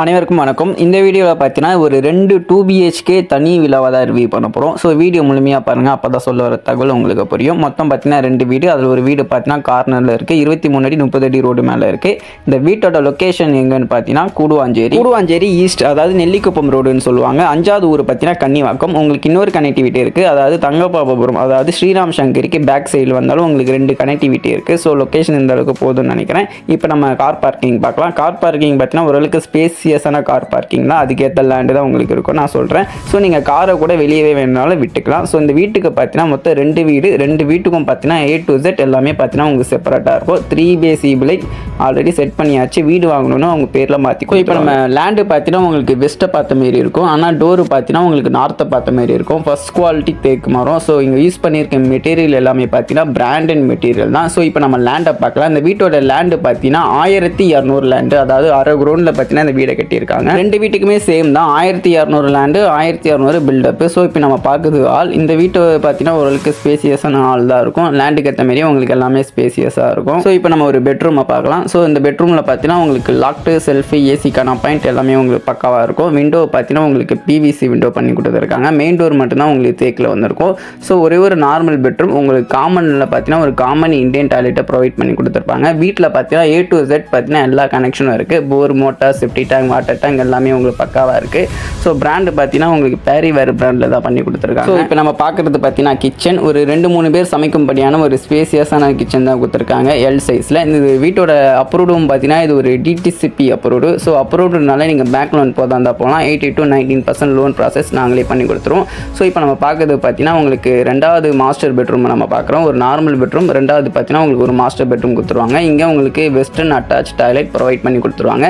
அனைவருக்கும் வணக்கம். இந்த வீடியோவில் பார்த்தீங்கன்னா ஒரு 2 BHK தனி விழாவை தான் ரிவ்யூ பண்ண போகிறோம். ஸோ வீடியோ முழுமையாக பாருங்கள், அப்போ தான் சொல்ல வர தகவல் உங்களுக்கு புரியும். மொத்தம் பார்த்தீங்கன்னா 2 வீடு, அதில் ஒரு வீடு பார்த்தீங்கன்னா கார்னரில் இருக்குது, 23 அடி 30 அடி ரோடு மேலே இருக்குது. இந்த வீட்டோட லொக்கேஷன் எங்கன்னு பார்த்தீங்கன்னா கூடுவாஞ்சேரி ஈஸ்ட், அதாவது நெல்லிக்குப்பம் ரோடுன்னு சொல்லுவாங்க. 5வது ஊர் பார்த்தீங்கன்னா கன்னிவாக்கம். உங்களுக்கு இன்னொரு கனெக்டிவிட்டி இருக்குது, அதாவது தங்கபாபபுரம், அதாவது ஸ்ரீராம் சங்கரிக்கு பேக் சைடில் வந்தாலும் உங்களுக்கு 2 கனெக்டிவிட்டி இருக்குது. ஸோ லொக்கேஷன் இந்த அளவுக்கு போதும்னு நினைக்கிறேன். இப்போ நம்ம கார் பார்க்கிங் பார்க்கலாம். கார் பார்க்கிங் பார்த்தீங்கன்னா ஓரளவுக்கு ஸ்பேசியஸான கார் பார்க்கிங் தான், அதுக்கேற்ற லேண்டு தான் உங்களுக்கு இருக்கும் நான் சொல்கிறேன். ஸோ நீங்கள் காரை கூட வெளியவே வேணுனாலும் விட்டுக்கலாம். ஸோ இந்த வீட்டுக்கு பார்த்தீங்கன்னா மொத்தம் 2 வீடு, 2 வீட்டுக்கும் பார்த்தீங்கன்னா A to Z எல்லாமே பார்த்தீங்கன்னா உங்களுக்கு செப்பரேட்டாக இருக்கும். 3 பேசி பிளை ஆல்ரெடி செட் பண்ணியாச்சு. வீடு வாங்கணும்னு அவங்க பேரில் மாற்றிக்கும். இப்போ நம்ம லேண்டு பார்த்தீங்கன்னா உங்களுக்கு வெஸ்ட்டை பார்த்த மாரி இருக்கும், ஆனால் டோரு பார்த்தீங்கன்னா உங்களுக்கு நார்த்தை பார்த்த மாரி இருக்கும். ஃபர்ஸ்ட் குவாலிட்டி தேக்கு மரம். ஸோ இங்கே யூஸ் பண்ணியிருக்க மெட்டீரியல் எல்லாமே பார்த்தீங்கன்னா பிராண்டட் மெட்டீரியல் தான். ஸோ இப்போ நம்ம லேண்டை பார்க்கலாம். இந்த வீட்டோட லேண்டு பார்த்தீங்கன்னா 1200 லேண்டு, அதாவது அரை கிரௌண்டில் பார்த்தீங்கன்னா இந்த வீடை கட்டியிருக்காங்க. 2 வீட்டுக்குமே சேம் தான், 1200 லேண்டு, 1200 பில்டப். ஸோ இப்போ நம்ம பார்க்குறது ஹால். இந்த வீட்டை பார்த்தீங்கன்னா ஓரளவுக்கு ஸ்பேசியஸான ஹால் தான் இருக்கும். லேண்டுக்கு ஏற்ற மாதிரியே உங்களுக்கு எல்லாமே ஸ்பேசியஸாக இருக்கும். ஸோ இப்போ நம்ம ஒரு பெட்ரூமை பார்க்கலாம். ஸோ இந்த பெட்ரூமில் பார்த்தீங்கன்னா உங்களுக்கு லாக்டு, செல்ஃபி, ஏசிக்கான பாயிண்ட் எல்லாமே உங்களுக்கு பக்காவாக இருக்கும். விண்டோ பார்த்தீங்கன்னா உங்களுக்கு PVC விண்டோ பண்ணி கொடுத்துருக்காங்க. மெயின் டோர் மட்டும்தான் உங்களுக்கு தேக்கில் வந்திருக்கும். ஸோ ஒரே ஒரு நார்மல் பெட்ரூம். உங்களுக்கு காமனில் பார்த்தீங்கன்னா ஒரு காமன் இண்டியன் டாய்லெட்டை ப்ரொவைட் பண்ணி கொடுத்துருப்பாங்க. வீட்டில் பார்த்தீங்கன்னா A to Z பார்த்தீங்கன்னா எல்லா கனெக்ஷனும் இருக்குது. Bore, motor, septic tank, water tank எல்லாமே உங்களுக்கு பக்காவாக இருக்குது. ஸோ பிராண்டு பார்த்தீங்கன்னா உங்களுக்கு பேரிவேர் பிராண்டில் தான் பண்ணி கொடுத்துருக்காங்க. ஸோ இப்போ நம்ம பார்க்குறது பார்த்தீங்கன்னா கிச்சன் ஒரு 2-3 பேர் சமைக்கும்படியான ஒரு ஸ்பேசியஸான கிச்சன் தான் கொடுத்துருக்காங்க எல் சைஸில். இந்த வீட்டோட அப்ரூவ்டும் பார்த்தீங்கன்னா இது ஒரு DTCP அப்ரூவ்டு. ஸோ அப்ரூவ்டுனால நீங்கள் பேங்க் லோன் போதான் போகலாம். 80 to 19% லோன் ப்ராசஸ் நாங்களே பண்ணி கொடுத்துருவோம். ஸோ இப்போ நம்ம பார்க்குறது பார்த்தீங்கன்னா உங்களுக்கு 2வது மாஸ்டர் பெட்ரூம் நம்ம பார்க்குறோம். ஒரு நார்மல் பெட்ரூம், 2வது பார்த்தீங்கன்னா உங்களுக்கு ஒரு மாஸ்டர் பெட்ரூம் கொடுத்துருவாங்க. இங்கே உங்களுக்கு வெஸ்டர்ன் அட்டாச் டாய்லெட் ப்ரொவைட் பண்ணி கொடுத்துருவாங்க.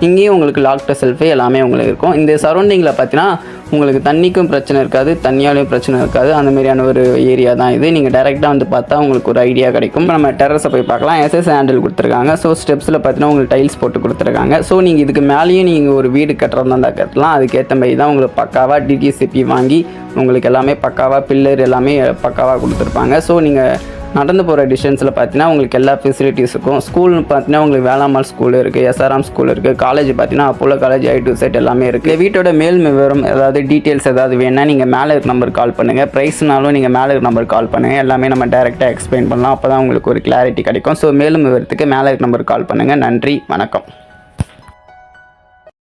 இங்கேயும் உங்களுக்கு லாக்டு, செல்ஃபி எல்லாமே உங்களுக்கு இருக்கும். இந்த சரௌண்டிங்கில் பார்த்தீங்கன்னா உங்களுக்கு தண்ணிக்கும் பிரச்சனை இருக்காது, தண்ணியாலையும் பிரச்சனை இருக்காது. அந்த மாதிரியான ஒரு ஏரியா தான் இது. நீங்கள் டேரெக்டாக வந்து பார்த்தா உங்களுக்கு ஒரு ஐடியா கிடைக்கும். நம்ம டெரஸை போய் பார்க்கலாம். SS ஹேண்டில் கொடுத்துருக்காங்க. ஸோ ஸ்டெப்ஸில் பார்த்தீங்கன்னா உங்களுக்கு டைல்ஸ் போட்டு கொடுத்துருக்காங்க. ஸோ நீங்கள் இதுக்கு மேலேயும் நீங்கள் ஒரு வீடு கட்டுறதா இருந்தால் கட்டலாம். அதுக்கேற்ற மாதிரி தான் உங்களுக்கு பக்காவாக DTCP வாங்கி உங்களுக்கு எல்லாமே பக்காவாக பில்லர் எல்லாமே பக்காவாக கொடுத்துருப்பாங்க. ஸோ நீங்கள் நடந்து போகிற டிஸ்டன்ஸில் பார்த்தீங்கன்னா உங்களுக்கு எல்லா ஃபெசிலிட்டிஸ் இருக்கும். ஸ்கூல்னு பார்த்தீங்கன்னா உங்களுக்கு வேளாம்மாள் ஸ்கூல் இருக்குது, SRM ஸ்கூல் இருக்குது, காலேஜ் பார்த்தீங்கன்னா Apollo college, A to Z எல்லாமே இருக்குது. வீட்டோட மேல் விவரம் ஏதாவது டீட்டெயில்ஸ் ஏதாவது வேணால் நீங்கள் மேலே இருக்க நம்பருக்கு கால் பண்ணுங்கள். ப்ரைஸ்னாலும் நீங்கள் மேலே இருக்க நம்பருக்கு கால் பண்ணுங்கள். எல்லாமே நம்ம டேரெக்டாக எக்ஸ்பிளைன் பண்ணலாம். அப்போ தான் உங்களுக்கு ஒரு கிளாரிட்டி கிடைக்கும். ஸோ மேலும் விவரத்துக்கு மேலே இருக்க நம்பருக்கு கால் பண்ணுங்கள். நன்றி, வணக்கம்.